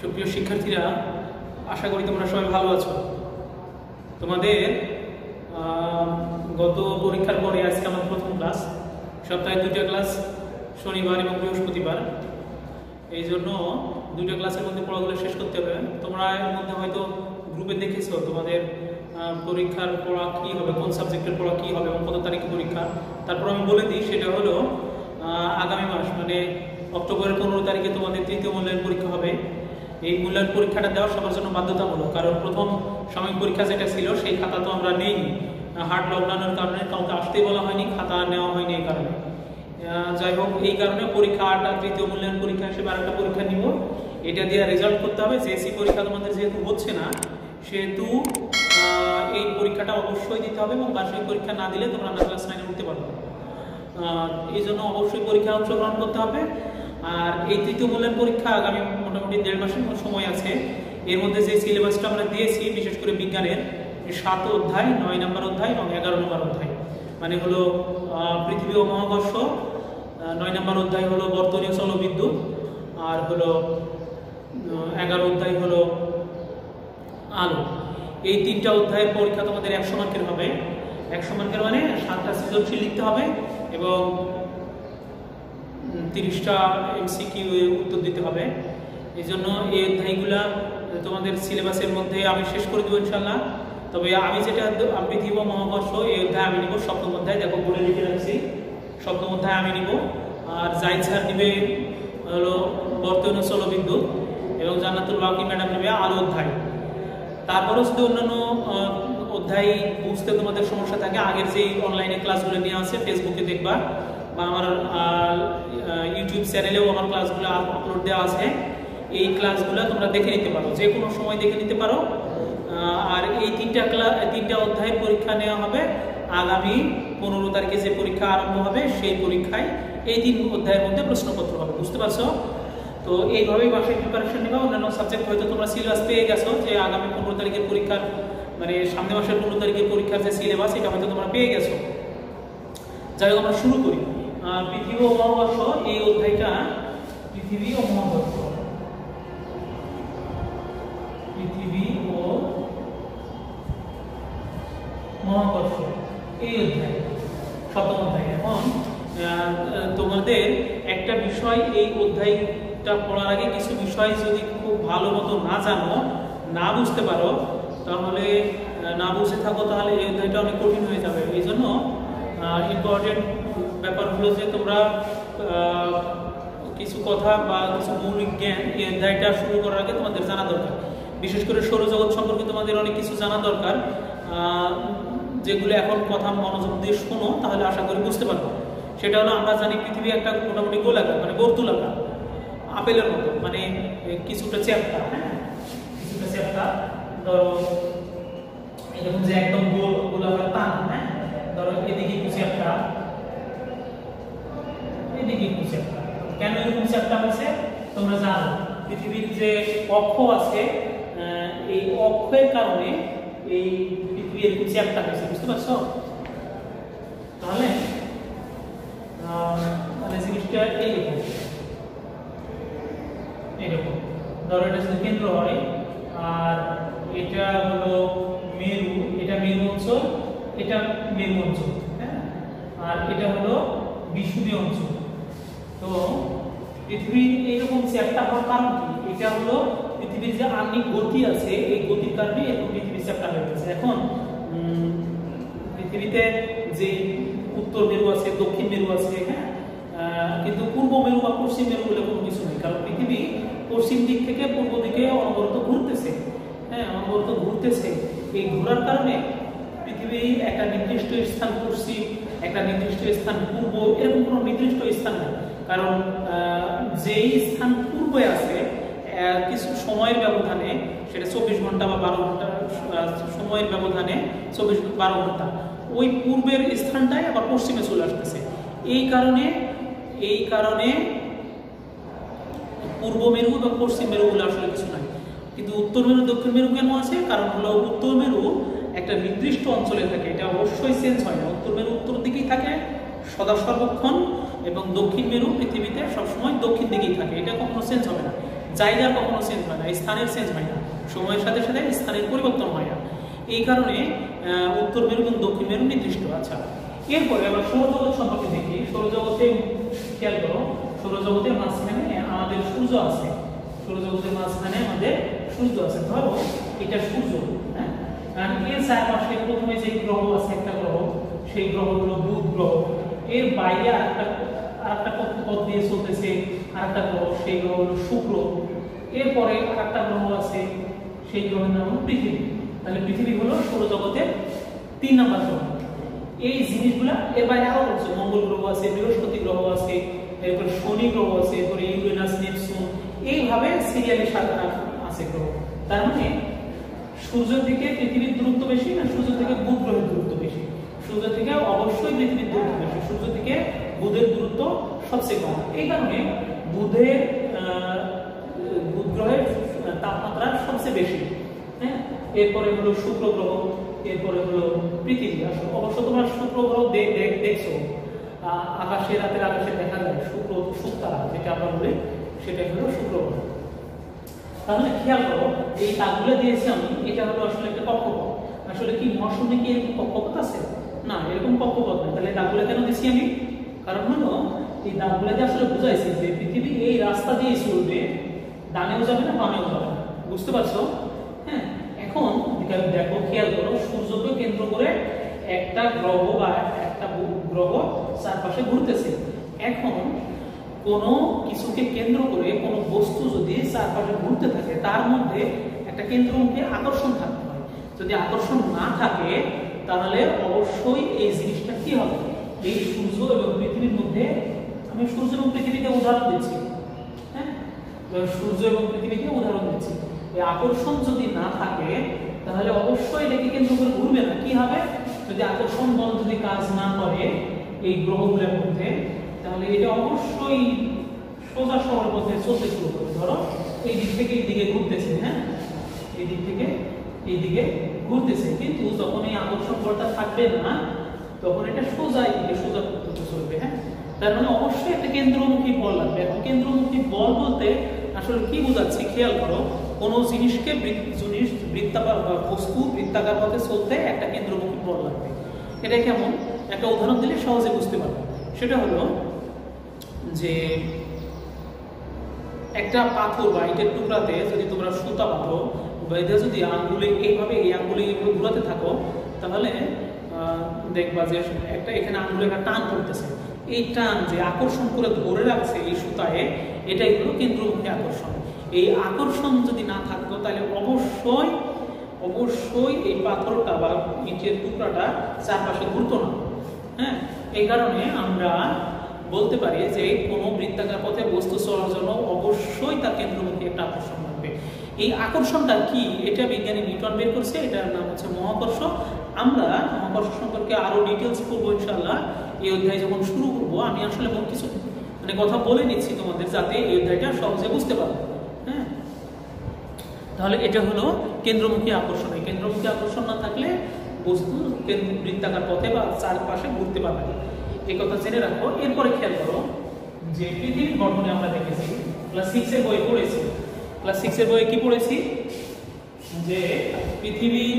সুপ্রিয় শিক্ষার্থীরা, আশা করি তোমরা সবাই ভালো আছো। তোমাদের গত পরীক্ষার পরে আজকে আমার প্রথম ক্লাস, সপ্তাহে 2টা ক্লাস, শনিবার এবং বৃহস্পতিবার। এই জন্য 2টা ক্লাসের মধ্যে পড়াগুলো শেষ করতে হবে। তোমরা এর মধ্যে হয়তো গ্রুপে দেখেছো তোমাদের পরীক্ষার পড়া কী হবে, কোন সাবজেক্টের পড়া কী হবে এবং কত তারিখে পরীক্ষা। তারপর আমি বলে দিই, সেটা হলো আগামী মাস মানে অক্টোবরের 15 তারিখে তোমাদের তৃতীয় মূল্যায়ন পরীক্ষা হবে। এই মূল্যায়ন পরীক্ষাটা দেওয়া সবার জন্য বাধ্যতামূলক, কারণ প্রথম সাময়িক পরীক্ষা যেটা ছিল সেই খাতা তো আমরা নেইনি, হার্ড লকডাউনের কারণে কাউকে আসতেই বলা হয়নি, খাতা নেওয়া হয়নি এই কারণে। যাই হোক, এই কারণে পরীক্ষাটা তৃতীয় মূল্যায়ন পরীক্ষা হিসেবে আরেকটা পরীক্ষা নিব। এটা দিয়ে রেজাল্ট করতে হবে। জেএসসি পরীক্ষা তোমাদের যেহেতু হচ্ছে না, সেহেতু এই পরীক্ষাটা অবশ্যই দিতে হবে এবং বার্ষিক পরীক্ষা না দিলে তোমরা ক্লাস 9-এ উঠতে পারবে। এই জন্য অবশ্যই পরীক্ষা অংশগ্রহণ করতে হবে। আর এই তৃতীয় মূল্যায়ন পরীক্ষা আগামী মোটামুটি 1.5 মাসের সময় আছে। এর মধ্যে যে সিলেবাসটা আমরা দিয়েছি, বিশেষ করে বিজ্ঞানের 7 অধ্যায়, 9 নম্বর অধ্যায় এবং 11 নম্বর অধ্যায়, মানে হলো পৃথিবী ও মহাকর্ষ, 9 নম্বর অধ্যায় হলো বর্তনীয় চলবিদ্যুৎ, আর হলো 11 অধ্যায় হলো আলো। এই 3টা অধ্যায়ের পরীক্ষা তোমাদের 100 মার্কের হবে। 100 মার্কের মানে 7টা সৃজনশীল লিখতে হবে এবং 30টা এমসিকিউ উত্তর দিতে হবে। এই জন্য এই অধ্যায়গুলা তোমাদের সিলেবাসের মধ্যে আমি শেষ করে দেবো ইনশাল্লাহ। তবে আমি যেটা পৃথিবী ও মহাকর্ষ, এই অধ্যায় আমি নিব 7ম অধ্যায়, দেখো বলে লিখে রাখছি, 7ম অধ্যায় আমি নিব। আর জাহিদ স্যার নিবে হলো বর্তনীয় চলবিদ্যুৎ এবং জান্নাতুল বাকি ম্যাডাম নেবে আলো অধ্যায়। তারপরও যদি অন্যান্য অধ্যায় বুঝতে তোমাদের সমস্যা থাকে, আগের যে অনলাইনে ক্লাসগুলো নিয়ে আছে ফেসবুকে দেখবা, বা আমার ইউটিউব চ্যানেলেও আমার ক্লাসগুলো আপলোড দেওয়া আছে। এই ক্লাসগুলো তোমরা দেখে নিতে পারো, যে কোনো সময় দেখে নিতে পারো। আর এই 3টা অধ্যায়ের পরীক্ষা নেওয়া হবে আগামী 15 তারিখে যে পরীক্ষা আরম্ভ হবে, সেই পরীক্ষায় এই 3 অধ্যায়ের মধ্যে প্রশ্নপত্র হবে। বুঝতে পারছো? তো এইভাবেই বাসায় প্রিপারেশন নেবা। অন্যান্য সাবজেক্ট হয়তো তোমরা সিলেবাস পেয়ে গেছো, যে আগামী 15 তারিখের পরীক্ষার মানে সামনের মাসের 15 তারিখের পরীক্ষার যে সিলেবাস, এটা হয়তো তোমরা পেয়ে গেছো। যাই হোক, আমরা শুরু করি। পৃথিবী ও মহাকর্ষ, এই অধ্যায়টা পৃথিবী ও মহাকর্ষ, পৃথিবী ও মহাকর্ষ এই অধ্যায় 7ম অধ্যায়। এখন তোমাদের একটা বিষয়, এই অধ্যায়টা পড়ার আগে কিছু বিষয় যদি খুব ভালো মতো না জানো, না বুঝতে পারো, তাহলে না বুঝে থাকো, তাহলে এই অধ্যায়টা অনেক কঠিন হয়ে যাবে। এই জন্য ইম্পর্টেন্ট ব্যাপার হলো যে তোমরা কিছু কথা বা কিছু মৌলিক জ্ঞান এই অধ্যায়টা শুরু করার আগে তোমাদের জানা দরকার। বিশেষ করে সৌরজগৎ সম্পর্কে তোমাদের অনেক কিছু জানা দরকার, যেগুলো এখন কথা মনোযোগ দিয়ে শোনো, তাহলে আশা করি বুঝতে পারবো। সেটা হলো, আমরা জানি পৃথিবী একটা মোটামুটি গোলাকার, মানে বর্তুলাকার, আপেলের মতো, মানে কিছুটা চ্যাপ্টা, হ্যাঁ কিছুটা চ্যাপ্টা। ধরো এরকম যে একদম গোলাকার তা না, হ্যাঁ ধরো এদিকে একটু চ্যাপ্টা, এদিকে একটু চ্যাপ্টা। কেন এরকম চ্যাপ্টা হয়েছে তোমরা জানো? পৃথিবীর যে অক্ষ আছে, এই অক্ষের কারণে এই পৃথিবী এরকম চ্যাপ্টা হয়েছে। বুঝতে পারছো? তাহলে মানে জিনিসটা এইরকম ধরো, এটা যদি কেন্দ্র হয়, আর এটা হলো মেরু, এটা মেরু অঞ্চল, এটা মেরু অঞ্চল, হ্যাঁ, আর এটা হলো বিষুবীয় অঞ্চল। তো পৃথিবীর এইরকম চ্যাপ্টা হওয়ার কারণ কি? এটা হলো পৃথিবীর যে আণবিক গতি আছে, এই গতির কারণে এরকম পৃথিবীর চ্যাপ্টা হয়ে গেছে। এখন পৃথিবীতে যে উত্তর মেরু আছে, দক্ষিণ মেরু আছে, হ্যাঁ, কিন্তু পূর্ব মেরু বা পশ্চিম মেরু বলে কোনো কিছু নেই, কারণ পৃথিবী পশ্চিম দিক থেকে পূর্ব দিকে অনবরত ঘুরতেছে, হ্যাঁ অনবরত ঘুরতেছে। এই ঘোরার কারণে পৃথিবী একটা নির্দিষ্ট স্থান পশ্চিম, একটা নির্দিষ্ট স্থান পূর্ব, এরকম কোনো নির্দিষ্ট স্থান নেই। কারণ যেই স্থান পূর্বে আছে, কিছু সময়ের ব্যবধানে, সেটা 24 ঘন্টা বা 12 ঘন্টা সময়ের ব্যবধানে, 12 ঘন্টা, ওই পূর্বের স্থানটাই আবার পশ্চিমে চলে আসতেছে। এই কারণে পূর্ব মেরু এবং পশ্চিম মেরু বলে আসলে কিছু নাই। কিন্তু উত্তর মেরু দক্ষিণ মেরু কেন আছে? কারণ হলো উত্তর মেরু একটা নির্দিষ্ট অঞ্চলে থাকে, এটা অবশ্যই চেঞ্জ হয় না। উত্তর মেরু উত্তর দিকেই থাকে সদা সর্বক্ষণ, এবং দক্ষিণ মেরু পৃথিবীতে সবসময় দক্ষিণ দিকেই থাকে, এটা কখনো চেঞ্জ হবে না। জায়গা কখনো চেঞ্জ হয় না, স্থানের চেঞ্জ হয় না, সময়ের সাথে সাথে স্থানের পরিবর্তন হয় না। এই কারণে উত্তর মেরু এবং দক্ষিণ মেরু নির্দিষ্ট। আচ্ছা, এরপরে আবার সৌরজগৎ সম্পর্কে দেখি। সৌরজগতে খেয়াল করো, সৌরজগতের মাঝখানে আমাদের সূর্য আছে। সৌরজগতের মাঝখানে আমাদের সূর্য আছে। ধরো এটা সূর্য, হ্যাঁ, আর এর চারপাশে প্রথমে যে গ্রহ আছে একটা গ্রহ, সেই গ্রহ হলো বুধ গ্রহ। এর বাইরে আরেকটা পথ দিয়ে চলতেছে আরেকটা গ্রহ, সেই গ্রহ হলো শুক্র। এরপরে আরেকটা গ্রহ আছে, সেই গ্রহের নাম হলো পৃথিবী। তাহলে পৃথিবী হলো সৌরজগতের 3 নম্বর গ্রহ। এই জিনিসগুলা এর বাইরে আরো আছে, মঙ্গল গ্রহ আছে, বৃহস্পতি গ্রহ আছে, এরপর শনি গ্রহ আছে, এরপর ইউরেনাস, নেপচুন, এইভাবে সিরিয়ালি সাজানো আছে গ্রহ। তার মানে সূর্য থেকে পৃথিবীর দূরত্ব বেশি না সূর্য থেকে বুধ গ্রহের দূরত্ব বেশি? সূর্য থেকে অবশ্যই পৃথিবীর দূরত্ব বেশি। সূর্য থেকে বুধের দূরত্ব সবচেয়ে কম। এই কারণে বুধ গ্রহের তাপমাত্রা সবচেয়ে বেশি। হ্যাঁ, এরপরে হলো শুক্র গ্রহ, এরপরে হলো পৃথিবী। অবশ্য তোমরা শুক্র গ্রহ দেখছো, আকাশে, রাতের আকাশে দেখা যায় শুক্রতারা, যেটা আমরা বলি, সেটাই হলো শুক্র গ্রহ। তাহলে খেয়াল করো, এই দাগগুলো দিয়েছি আমি, এটা হলো আসলে একটা কক্ষপথ। আসলে কি মহাশূন্যে কি এরকম কক্ষপথ আছে? না, এরকম কক্ষপথ না। তাহলে দাগগুলো কেন দিচ্ছি আমি? কারণ হলো এই দাগগুলো দিয়ে আসলে বুঝাইছি যে পৃথিবী এই রাস্তা দিয়ে চলবে, ডানেও যাবে না বামেও যাবে না। বুঝতে পারছো? হ্যাঁ, এখন দেখো, খেয়াল করো, সূর্যকে কেন্দ্র করে একটা গ্রহ বা একটা গ্রহ চারপাশে ঘুরতেছে। এখন কোনো কিছুকে কেন্দ্র করে কোনো বস্তু যদি চারপাশে ঘুরতে থাকে, তার মধ্যে একটা কেন্দ্রমুখী আকর্ষণ থাকতে হয়। যদি আকর্ষণ না থাকে তাহলে অবশ্যই এই জিনিসটা কি হবে? এই সূর্য এবং পৃথিবীর মধ্যে, আমি সূর্য এবং পৃথিবীকে উদাহরণ দিচ্ছি, হ্যাঁ, সূর্য এবং পৃথিবীকে উদাহরণ দিচ্ছি। এই আকর্ষণ যদি না থাকে তাহলে অবশ্যই এটাকে কেন্দ্র করে ঘুরবে না। কি হবে? যদি আকর্ষণ বল যদি কাজ না করে এই গ্রহগুলোর মধ্যে, তাহলে এটা অবশ্যই সোজা সরল পথে চলতে শুরু করবে। ধরো এই দিক থেকে এই দিকে ঘুরতেছে, হ্যাঁ, এই দিক থেকে এই দিকে ঘুরতেছে, কিন্তু যখন এই আকর্ষণ বলটা থাকবে না তখন এটা সোজা এই দিকে সোজা করতে চলবে। হ্যাঁ, তার মানে অবশ্যই একটা কেন্দ্রমুখী বল লাগবে। এখন কেন্দ্রমুখী বল বলতে আসলে কি বোঝাচ্ছে? খেয়াল করো, কোন জিনিসকে বৃত্তাকার বা বস্তু বৃত্তাকার পথে চলতে একটা কেন্দ্রমুখী বল লাগবে। এটা কেমন? একটা উদাহরণ দিলে সহজে বুঝতে পারবে। সেটা হলো যে একটা পাথর বা ইটের টুকরাতে যদি তোমরা সুতা বাঁধো বা এটা যদি আঙ্গুলে এইভাবে এই আঙ্গুলে এইভাবে ঘুরাতে থাকো, তাহলে দেখবা যে একটা এখানে আঙ্গুলে একটা টান করতেছে। এই টান যে আকর্ষণ করে ধরে রাখছে এই সুতায়, এটাই হলো কেন্দ্রমুখী আকর্ষণ। এই আকর্ষণ যদি না থাকতো তাহলে অবশ্যই এই পাথরটা বা ইটের টুকরাটা চারপাশে ঘুরতো না। হ্যাঁ, এই কারণে আমরা বলতে পারি যে কোনো বৃত্তাকার পথে বস্তু চলার জন্য অবশ্যই তার কেন্দ্রমুখী একটা আকর্ষণ লাগবে। এই আকর্ষণটা কি? এটা বিজ্ঞানী নিউটন বের করছে, এটার নাম হচ্ছে মহাকর্ষ। আমরা মহাকর্ষ সম্পর্কে আরো ডিটেলস করবো ইনশাআল্লাহ এই অধ্যায় যখন শুরু করবো। আমি আসলে কিছু কথা বলে নিচ্ছি তোমাদের, যাতে এই অধ্যায়টা সহজে বুঝতে পারো। হ্যাঁ, তাহলে এটা হলো কেন্দ্রমুখী আকর্ষণ। এই কেন্দ্রমুখী আকর্ষণ না থাকলে বস্তু বৃত্তাকার পথে বা চারপাশে ঘুরতে পারবে না। এই কথা জেনে রাখো। এরপরে খেয়াল করো যে পৃথিবীর গঠনে আমরা দেখেছি, ক্লাস 6 এর বই পড়েছি। ক্লাস 6 এর বইয়ে কি পড়েছি? যে পৃথিবীর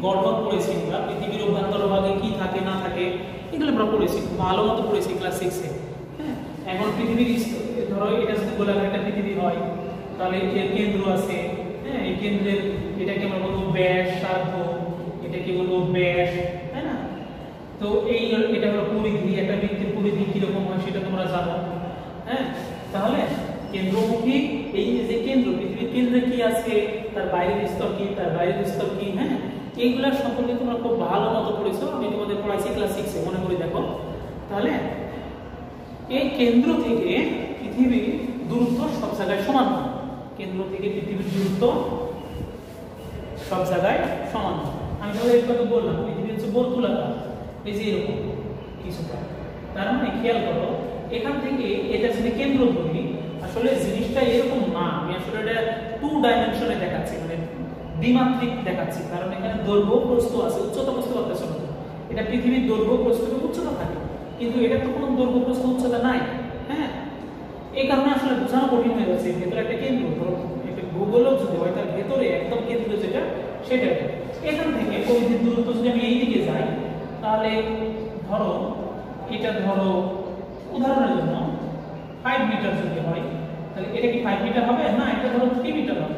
গঠন পড়েছি আমরা, পৃথিবীর অভ্যন্তরভাগে কি থাকে না থাকে এগুলো আমরা পড়েছি, ভালো মতো পড়েছি ক্লাস 6 এ। হ্যাঁ, এখন পৃথিবীর ধরো এটা যদি গোলাকার একটা পৃথিবী হয়, তাহলে এর কেন্দ্র আছে। হ্যাঁ, এই কেন্দ্রের এটাকে আমরা বলবো ব্যাসার্ধ, এটাকে বলবো ব্যাস, তাই না? তো এটা হলো পরিধি। একটা বৃত্তের পরিধি কিরকম হয় সেটা তোমরা জানো। হ্যাঁ, তাহলে কেন্দ্রমুখী এই যে কেন্দ্র, পৃথিবীর কেন্দ্রে কি আছে, তার বাইরের স্তর কি, তার বাইরের স্তর কি, হ্যাঁ, এইগুলা সম্পর্কে তোমরা খুব ভালো মতো পড়েছো। আমি তোমাদের পড়াইছি ক্লাস 6 এ, মনে করে দেখো। তাহলে এই কেন্দ্র থেকে পৃথিবীর দূরত্ব সব জায়গায় সমান না। কেন্দ্র থেকে পৃথিবীর দূরত্ব সব জায়গায় সমান না। আমি তোমাদের এই কথা বললাম, পৃথিবী হচ্ছে বর্তুলাকার, এই যে এরকম কিছুটা। তার মানে খেয়াল করো, এখান থেকে এটা যদি কেন্দ্র ধরি, আসলে জিনিসটা এরকম না। আমি আসলে এটা 2 ডাইমেনশনে দেখাচ্ছি, মানে দ্বিমাত্রিক দেখাচ্ছি। কারণ এখানে দৈর্ঘ্য প্রস্থ আছে, উচ্চতা বুঝতে পারতেছো না। এটা পৃথিবীর দৈর্ঘ্য প্রস্থ উচ্চতা থাকে, কিন্তু এটা তো কোনো দৈর্ঘ্য প্রস্থ উচ্চতা নাই। হ্যাঁ, এই কারণে আসলে বোঝানো কঠিন হয়ে যাচ্ছে। ভেতরে একটা কেন্দ্র, ধরো একটা ভূগোলক যদি হয় তার ভেতরে একদম কেন্দ্র যেটা সেটা এখান থেকে পরিধির দূরত্ব যদি আমি এই দিকে যাই তাহলে ধরো এটা ধরো উদাহরণের জন্য 5 মিটার যদি হয় তাহলে এটা কি 5 মিটার হবে? না, এটা ধরো 3 মিটার হবে।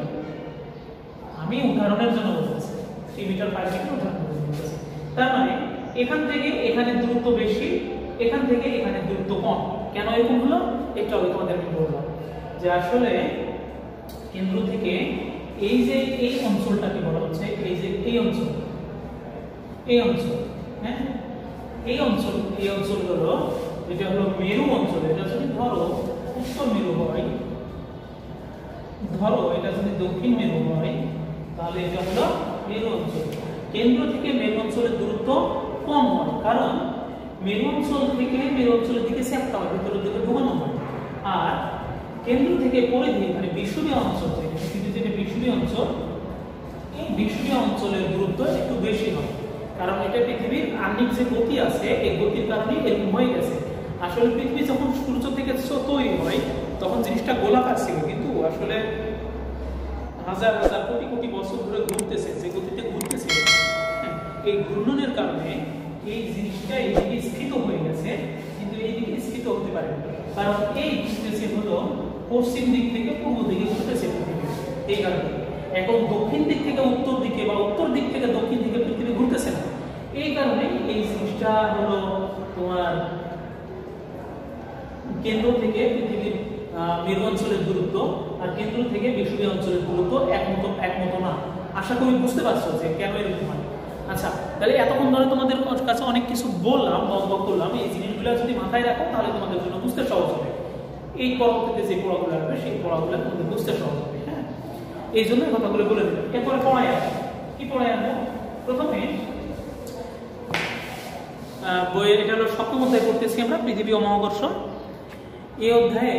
আমি উদাহরণের জন্য বলতেছি 3 মিটার 5 মিটার উদাহরণ বলতেছি। তার মানে এখান থেকে এখানে দূরত্ব বেশি, এখান থেকে এখানে দূরত্ব কম। কেন এরকম হলো একটু আগে তোমাদের আমি বললাম যে আসলে কেন্দ্র থেকে এই যে এই অঞ্চলটাকে বলা হচ্ছে এই যে এই অঞ্চল, হ্যাঁ এই অঞ্চল হলো যেটা হলো মেরু অঞ্চল। এটা যদি ধরো উত্তর মেরু হয়, ধরো এটা যদি দক্ষিণ মেরু হয় তাহলে এটা হলো মেরু অঞ্চল। কেন্দ্র থেকে মেরু অঞ্চলের দূরত্ব কম হয় কারণ মেরু অঞ্চল থেকে মেরু অঞ্চলের দিকে চ্যাপ্টা হয়, ভিতরের দিকে ঢোকানো হয়। আর কেন্দ্র থেকে পরিধি মানে বিষুবীয় অঞ্চল, যেটা বিষুবীয় অঞ্চল, এই বিষুবীয় অঞ্চলের দূরত্ব একটু বেশি হয় কারণ এটা পৃথিবীর আণবিক যে গতি আছে এই গতির কারণে এরকম হয়ে গেছে। আসলে পৃথিবী যখন সূর্য থেকে তৈরি হয় তখন জিনিসটা গোলাকার ছিল, কিন্তু আসলে হাজার হাজার কোটি কোটি বছর ধরে ঘুরতেছে, যে গতিতে ঘুরতেছে এই ঘূর্ণনের কারণে এই জিনিসটা এইদিকে স্থিত হয়ে গেছে, কিন্তু এইদিকে স্থিত হতে পারে না কারণ এই ঘুরতেছে হলো পশ্চিম দিক থেকে পূর্ব দিকে ঘুরতেছে পৃথিবী। এই কারণে এখন দক্ষিণ দিক থেকে উত্তর দিকে বা উত্তর দিক থেকে দক্ষিণ দিকে পৃথিবী ঘুরতেছে না। এই কারণে এই জিনিসটা হলো তোমার কেন্দ্র থেকে পৃথিবীর মেরু অঞ্চলের দূরত্ব আর কেন্দ্র থেকে বিষুবীয় অঞ্চলের দূরত্ব একমত না। আশা করি বুঝতে পারছো যে কেন এরকম হয়। আচ্ছা, তাহলে এতক্ষণ ধরে তোমাদের কাছে অনেক কিছু বললাম, বকবক করলাম। এই জিনিসগুলো যদি মাথায় রাখো তাহলে তোমাদের জন্য বুঝতে সহজ হবে। এই পরবর্তীতে যে পড়াগুলো আসবে সেই পড়াগুলো তোমাদের বুঝতে সহজ হবে। হ্যাঁ, এই জন্য কথাগুলো বলে দিলাম। এরপরে পড়ায় আসবো। কি পড়ায় আনবো? প্রথমে বইয়ের এটা হলো 7ম অধ্যায় পড়তেছি আমরা, পৃথিবী ও মহাকর্ষ। এই অধ্যায়ে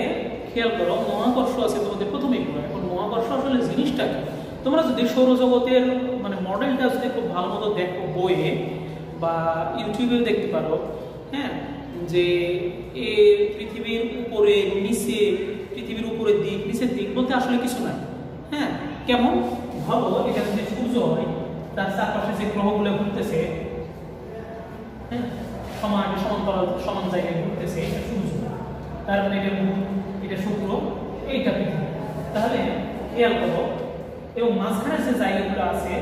খেয়াল করো মহাকর্ষ আছে তোমাদের প্রথমেই পড়া। এখন মহাকর্ষ আসলে জিনিসটা কি? তোমরা যদি সৌরজগতের মানে মডেলটা যদি খুব ভালো মতো দেখো বইয়ে বা ইউটিউবেও দেখতে পারো, হ্যাঁ, যে পৃথিবীর উপরে নিচে, পৃথিবীর উপরের দিক নিচের দিক বলতে আসলে কিছু নাই। হ্যাঁ, কেমন? ভাবো এটা যদি সূর্য হয় তার চারপাশে যে গ্রহগুলো ঘুরতেছে, হ্যাঁ, সমান জায়গায় ঘুরতেছে, এটা সূর্য। তার মানে এটা বুধ, এটা শুক্র, এইটা পৃথিবী। তাহলে খেয়াল করো এবং মাঝখানে যে জায়গাগুলো আছে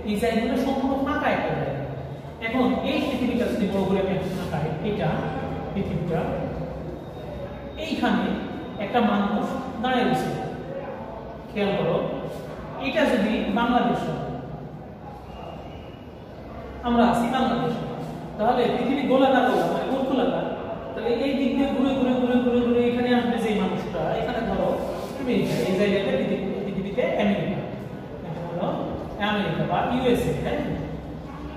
এই জায়গাগুলো সম্পূর্ণ ফাঁকা একটা জায়গা। এখন এই পৃথিবীটা যদি বড় করে আমি ফাঁকাই, এটা পৃথিবীটা, এইখানে একটা মানুষ দাঁড়িয়ে রয়েছে। খেয়াল করো এটা যদি বাংলাদেশ হয়, আমরা আছি বাংলাদেশ, তাহলে পৃথিবী গোলাকার মানে গোলাকার, তাহলে এই দিক দিয়ে ঘুরে ঘুরে ঘুরে ঘুরে ঘুরে এখানে আসবে যে মানুষটা, এখানে ধরো আমেরিকা, এই জায়গাটা পৃথিবীতে আমেরিকা, আমেরিকা বা ইউএসএ। হ্যাঁ,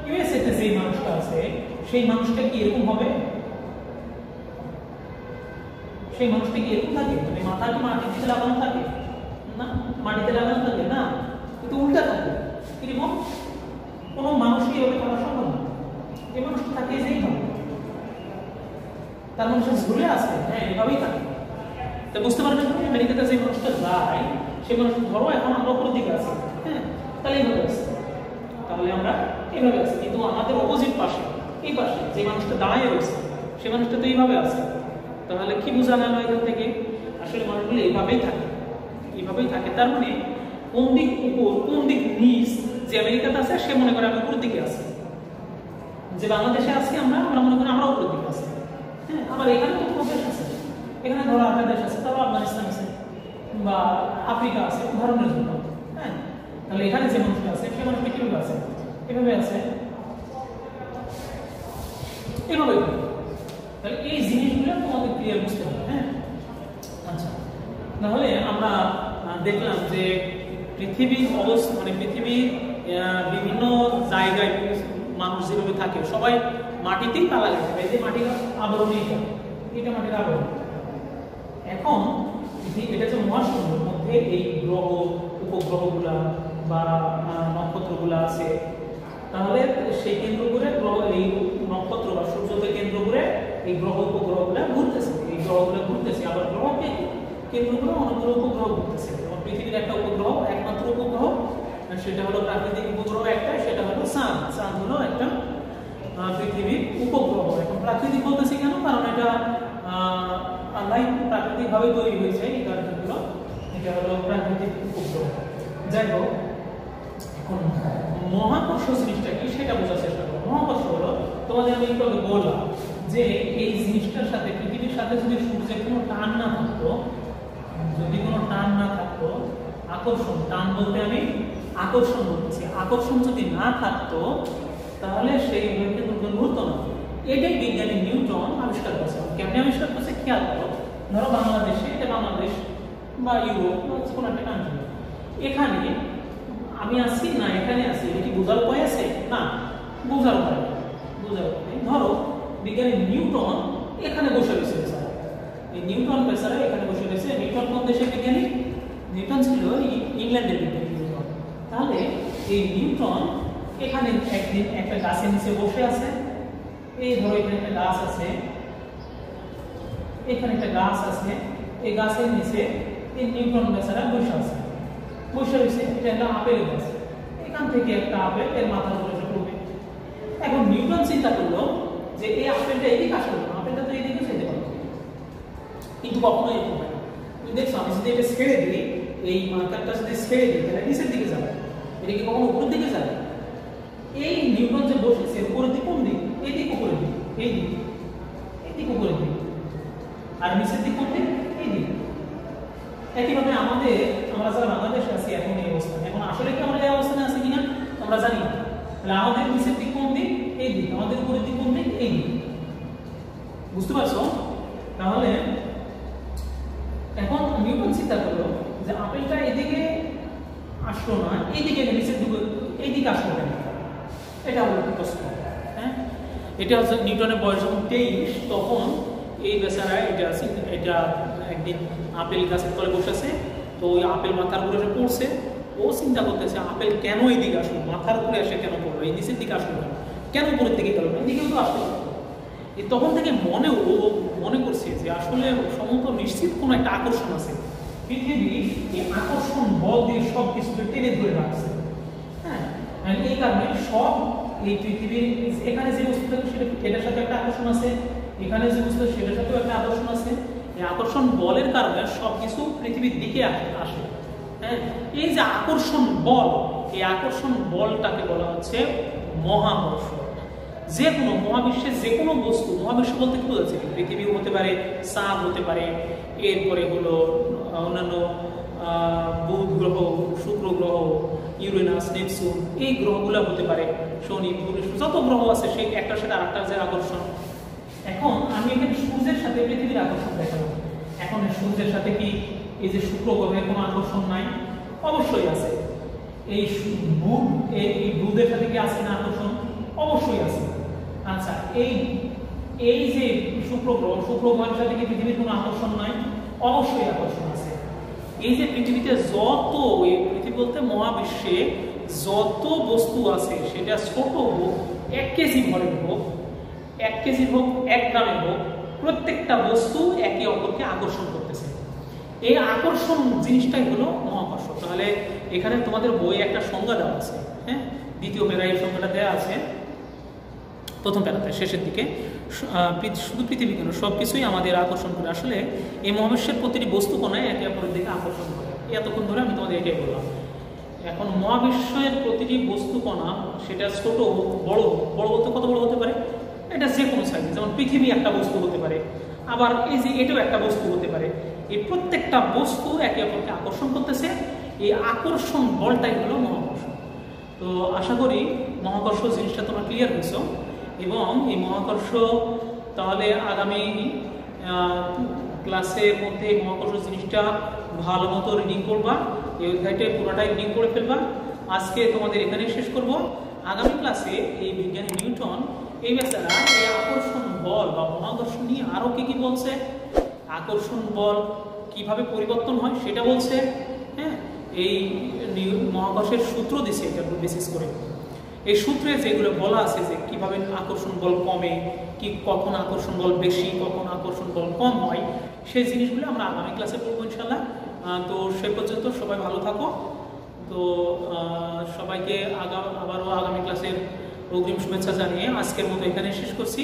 ইউএসএ তে যে মানুষটা আছে সেই মানুষটা কি এরকম হবে? সেই মানুষটা কি এরকম থাকে? মানে মাথা কি মাটিতে লাগানো থাকে? না, মাটিতে লাগানো থাকে না, কিন্তু উল্টা থাকে। কিরকম? কোনো মানুষই এভাবে থাকা সম্ভব না। এই মানুষটা থাকে যেইভাবে, তার মানুষ ঘুরে আসে, হ্যাঁ, এভাবেই থাকে। তা বুঝতে পারবেন তুমি আমেরিকাতে যে মানুষটা যায় সেই মানুষ ধরো এখন আমরা উপর দিকে আছি, হ্যাঁ, তাহলে এইভাবে আছে, তাহলে আমরা এইভাবে আছি, কিন্তু আমাদের অপোজিট পাশে এই পাশে যে মানুষটা দাঁড়িয়ে রয়েছে সেই মানুষটা তো এইভাবে আছে। তাহলে কি বোঝা গেল এখান থেকে? আসলে মানুষগুলো এইভাবেই থাকে, এইভাবেই থাকে। তার মানে কোন দিক উপর কোন দিক নিচ, যে আমেরিকাতে আছে সে মনে করে আমি উপর দিকে আছি, যে বাংলাদেশে আছি আমরা মনে করি আমরা উপর দিকে আছি। হ্যাঁ, আবার এখানে তো কোনো দেশ আছে, এখানে ধরো একটা দেশ আছে, তারপর আফগানিস্তান আছে বা আফ্রিকা আছে উদাহরণের জন্য। হ্যাঁ, তাহলে এখানে যে মানুষটা আছে সে মানুষটা কিভাবে আছে? এভাবে আছে, এভাবে। তাহলে এই জিনিসগুলো তোমাদের ক্লিয়ার বুঝতে হবে। হ্যাঁ, আচ্ছা, তাহলে আমরা দেখলাম যে পৃথিবীর অবস্থা মানে পৃথিবীর বিভিন্ন জায়গায় মানুষ যেভাবে থাকে সবাই মাটিতেই পালা গেছে, এই যে মাটির আবরণই, এটা মাটির আবরণ। এখন এটা যে মহাশূন্যের মধ্যে এই গ্রহ উপগ্রহগুলা বা নক্ষত্রগুলা আছে, তাহলে সেই কেন্দ্র করে গ্রহ এই নক্ষত্র বা সূর্যকে কেন্দ্র করে এই গ্রহ উপগ্রহগুলা ঘুরতেছে, এই গ্রহগুলো ঘুরতেছে। আবার গ্রহকে কেন্দ্রগ্রহ অনেকগুলো উপগ্রহ ঘুরতেছে। যেমন পৃথিবীর একটা উপগ্রহ, একমাত্র উপগ্রহ, সেটা হলো প্রাকৃতিক উপগ্রহ একটা, সেটা হলো চাঁদ। চাঁদ হলো একটা পৃথিবীর উপগ্রহ। এখন প্রাকৃতিক বলতেছি কেন? কারণ এটা আল্লাহ প্রাকৃতিকভাবে তৈরি হয়েছে, এই কারণগুলো এটা হলো প্রাকৃতিক উপগ্রহ। যাই হোক, এখন মহাকর্ষ জিনিসটা কি সেটা বোঝার চেষ্টা করো। মহাকর্ষ হলো, তোমাদের আমি একটু আগে বললাম যে এই জিনিসটার সাথে, পৃথিবীর সাথে যদি সূর্যের কোনো টান না থাকতো, যদি কোনো টান না থাকতো, আকর্ষণ, টান বলতে আমি আকর্ষণ বলতেছি, আকর্ষণ যদি না থাকতো তাহলে সেই কিন্তু ঘুরতো না। এটাই বিজ্ঞানী নিউটন আবিষ্কার করছে। কেমনে আবিষ্কার করছে খেয়াল করো। ধরো বাংলাদেশে, এটা বাংলাদেশ বা ইউরোপ বা কোনো একটা কান্ট্রি, এখানে আমি আছি না, এখানে আছি, এটা কি বোঝার উপায় আছে? না, বোঝার উপায় নেই। বোঝার উপায় নেই। ধরো বিজ্ঞানী নিউটন এখানে বসে রয়েছে, এই নিউটন বেচারা এখানে বসে রয়েছে। নিউটন কোন দেশের বিজ্ঞানী? নিউটন ছিল ইংল্যান্ডের বিজ্ঞানী নিউটন। তাহলে এই নিউটন এখানে একদিন একটা গাছের নিচে বসে আছে। এই ধরো এখানে একটা গাছ আছে, এখানে একটা গাছ আছে, এই গাছের নিচে এই নিউটন বেচারা বসে আছে, বসে রয়েছে। এটা একটা আপেল গাছ, এখান থেকে একটা আপেল এর মাথার উপরে এসে পড়বে। এখন নিউটন চিন্তা করলো যে এই আপেলটা এদিকে আসবে না, আপেলটা তো এদিকে যেতে পারবে, কিন্তু কখনো এরকম হয় না। তুমি দেখছো, আমি যদি এটা ছেড়ে দিই, এই মার্কারটা যদি ছেড়ে দিই তাহলে নিচের দিকে যাবে, এটা কি কখনো উপরের দিকে যাবে? এই নিউটন যে বসেছে উপরের দিকে, কোন দিক? এই দিক উপরের দিক, এই দিক, এই দিক উপরের দিক। আর নিচের দিক কোন দিক? এই দিক। একইভাবে আমরা যারা বাংলাদেশে আছি এখন এই অবস্থানে, এখন আসলে কি আমরা এই অবস্থানে আছি কিনা আমরা জানি না। তাহলে আমাদের নিচের দিক কোন দিক? এই দিক। আমাদের উপরের দিক কোন দিক? এই দিক। বুঝতে পারছো? তাহলে এখন নিউটন চিন্তা করলো যে আপেলটা এদিকে আসলো না, এইদিকে নিচের দিকে, এইদিকে আসলো কেন? এটা হলো প্রশ্ন। হ্যাঁ, এটা হচ্ছে নিউটনের বয়স যখন 23, তখন এই বেচারা এটা একদিন আপেল গাছের তলে বসেছে। তো ওই আপেল মাথার উপরে এসে পড়ছে। ও চিন্তা করতেছে আপেল কেন এইদিকে আসলো, মাথার উপরে এসে কেন পড়লো, এই নিচের দিকে আসলো কেন, কেন উপরের দিকে গেল না, এদিকেও তো আসলো। তখন থেকে মনে করছে যে আসলে সম্ভবত নিশ্চিত কোনো একটা আকর্ষণ আছে। পৃথিবী এই আকর্ষণ বল দিয়ে সব কিছুকে টেনে ধরে রাখছে। হ্যাঁ, এই কারণে সব এই পৃথিবীর এখানে যে বস্তু থাকে সেটার সাথে একটা আকর্ষণ আছে, এখানে যে বস্তু সেটার সাথেও একটা আকর্ষণ আছে। এই আকর্ষণ বলের কারণে সবকিছু পৃথিবীর দিকে আসে। হ্যাঁ, এই যে আকর্ষণ বল, এই আকর্ষণ বলটাকে বলা হচ্ছে মহাকর্ষ। যে কোনো মহাবিশ্বের যে কোনো বস্তু, মহাবিশ্ব বলতে কি বোঝাচ্ছে? পৃথিবী হতে পারে, চাঁদ হতে পারে, এরপরে হলো অন্যান্য বুধ গ্রহ, শুক্র গ্রহ, ইউরেনাস, নেপচুন, এই গ্রহগুলো হতে পারে, শনি, বৃহস্পতি, যত গ্রহ আছে সেই একটার সাথে আরেকটার যে আকর্ষণ। এখন আমি এখানে সূর্যের সাথে পৃথিবীর আকর্ষণ দেখাবো। এখন সূর্যের সাথে কি এই যে শুক্র গ্রহের কোনো আকর্ষণ নাই? অবশ্যই আছে। এই বুধের সাথে কি আছে না আকর্ষণ? অবশ্যই আছে। আচ্ছা, এই যে শুক্র গ্রহের সাথে কি পৃথিবীর কোনো আকর্ষণ নাই? অবশ্যই আকর্ষণ আছে। এই যে পৃথিবীতে যত, এই পৃথিবী বলতে মহাবিশ্বে যত বস্তু আছে, সেটা ছোট হোক, 1 কেজি ভরের হোক, 1 কেজি হোক, 1 গ্রামের হোক, প্রত্যেকটা বস্তু একে অপরকে আকর্ষণ করতেছে। এই আকর্ষণ জিনিসটাই হলো মহাকর্ষ। তাহলে এখানে তোমাদের বইয়ে একটা সংজ্ঞা দেওয়া আছে। হ্যাঁ, দ্বিতীয় প্যারায় এই সংজ্ঞাটা দেওয়া আছে, প্রথম প্যারাতে শেষের দিকে। শুধু পৃথিবী কেন, সব কিছুই আমাদের আকর্ষণ করে। আসলে এই মহাবিশ্বের প্রতিটি বস্তু কোণায় একে অপরের দিকে আকর্ষণ করে। এতক্ষণ ধরে আমি তোমাদের এটাই বললাম। এখন মহাবিশ্বের প্রতিটি বস্তু কণা, সেটা ছোট হোক, বড় হোক, বড় বলতে কত বড় হতে পারে? এটা যে কোনো সাইজ, যেমন পৃথিবী একটা বস্তু হতে পারে, আবার এই যে এটাও একটা বস্তু হতে পারে। এই প্রত্যেকটা বস্তু একে অপরকে আকর্ষণ করতেছে। এই আকর্ষণ বলটাই হলো মহাকর্ষ। তো আশা করি মহাকর্ষ জিনিসটা তোমরা ক্লিয়ার হয়েছো। এবং এই মহাকর্ষ তাহলে আগামী ক্লাসের মধ্যে মহাকর্ষ জিনিসটা ভালো মতো রিডিং করবা, এই অধ্যায়টা পুরোটাই রিডিং করে ফেলবা। আজকে তোমাদের এখানেই শেষ করব। আগামী ক্লাসে এই বিজ্ঞানী নিউটন এই বেচারা এই আকর্ষণ বল বা মহাকর্ষ নিয়ে আরো কি বলছে, আকর্ষণ বল কিভাবে পরিবর্তন হয় সেটা বলছে। হ্যাঁ, এই মহাকর্ষের সূত্র দিছে এটার উপর বেসিস করে। এই সূত্রে যেগুলো বলা আছে যে কিভাবে আকর্ষণ বল কমে, কখন আকর্ষণ বল বেশি, কখন আকর্ষণ বল কম হয়, সেই জিনিসগুলো আমরা আগামী ক্লাসে পড়বো ইনশাল্লাহ। তো সে পর্যন্ত সবাই ভালো থাকো। তো সবাইকে আবারও আগামী ক্লাসের অগ্রিম শুভেচ্ছা জানিয়ে আজকের মতো এখানে শেষ করছি।